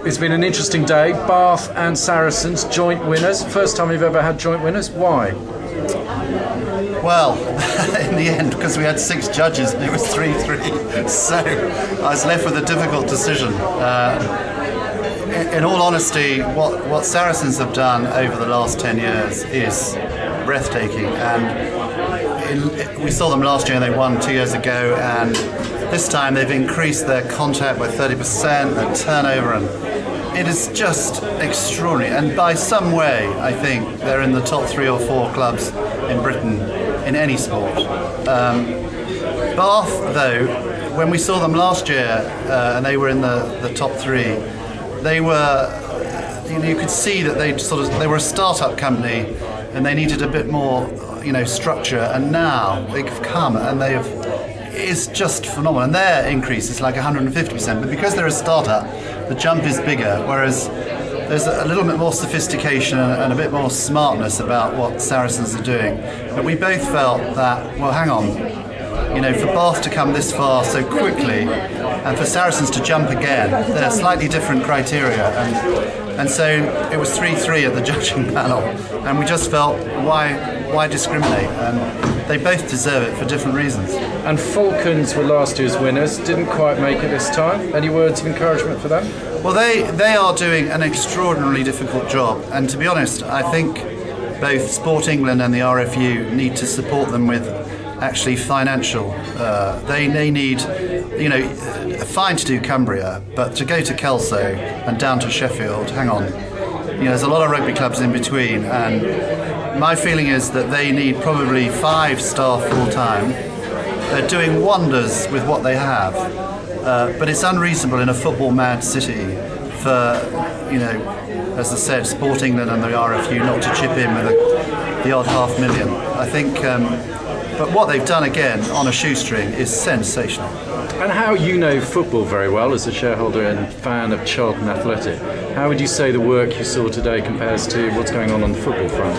It's been an interesting day. Bath and Saracens, joint winners. First time we've ever had joint winners. Why? Well, in the end, because we had 6 judges and it was 3-3, so I was left with a difficult decision. In all honesty, what Saracens have done over the last 10 years is breathtaking, and we saw them last year and they won 2 years ago, and this time they've increased their contact by 30%, their turnover, and it is just extraordinary. And by some way, I think they're in the top 3 or 4 clubs in Britain in any sport. Bath, though, when we saw them last year and they were in the top 3, they were, you could see that they were a start-up company and they needed a bit more, structure. And now they've come and it's just phenomenal. And their increase is like 150%. But because they're a start-up, the jump is bigger. Whereas there's a little bit more sophistication and a bit more smartness about what Saracens are doing. But we both felt that, well, hang on, for Bath to come this far so quickly and for Saracens to jump again, they're slightly different criteria. And so it was 3-3 at the judging panel, and we just felt, why discriminate? And they both deserve it for different reasons. And Falcons were last year's winners, didn't quite make it this time. Any words of encouragement for them? Well, they are doing an extraordinarily difficult job, and to be honest, I think both Sport England and the RFU need to support them with actually financial. They need, fine to do Cumbria, but to go to Kelso and down to Sheffield, hang on. There's a lot of rugby clubs in between, and my feeling is that they need probably 5 staff full-time. They're doing wonders with what they have, but it's unreasonable in a football-mad city for, as I said, Sport England and the RFU not to chip in with the odd $500,000. I think, but what they've done again on a shoestring is sensational. And how you know football very well as a shareholder and fan of Charlton Athletic, how would you say the work you saw today compares to what's going on the football front?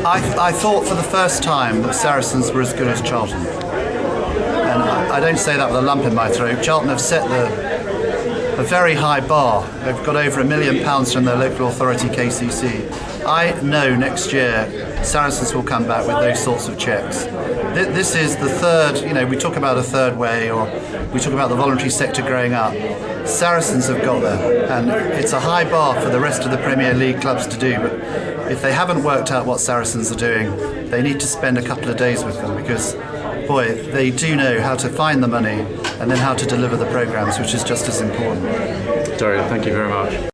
I thought for the first time that Saracens were as good as Charlton. And I don't say that with a lump in my throat. Charlton have set a very high bar. They've got over £1 million from their local authority, KCC. I know next year Saracens will come back with those sorts of checks. This is the third, we talk about a third way, or we talk about the voluntary sector growing up. Saracens have got there, and it's a high bar for the rest of the Premier League clubs to do. But if they haven't worked out what Saracens are doing, they need to spend a couple of days with them, because, boy, they do know how to find the money and then how to deliver the programmes, which is just as important. Dario, thank you very much.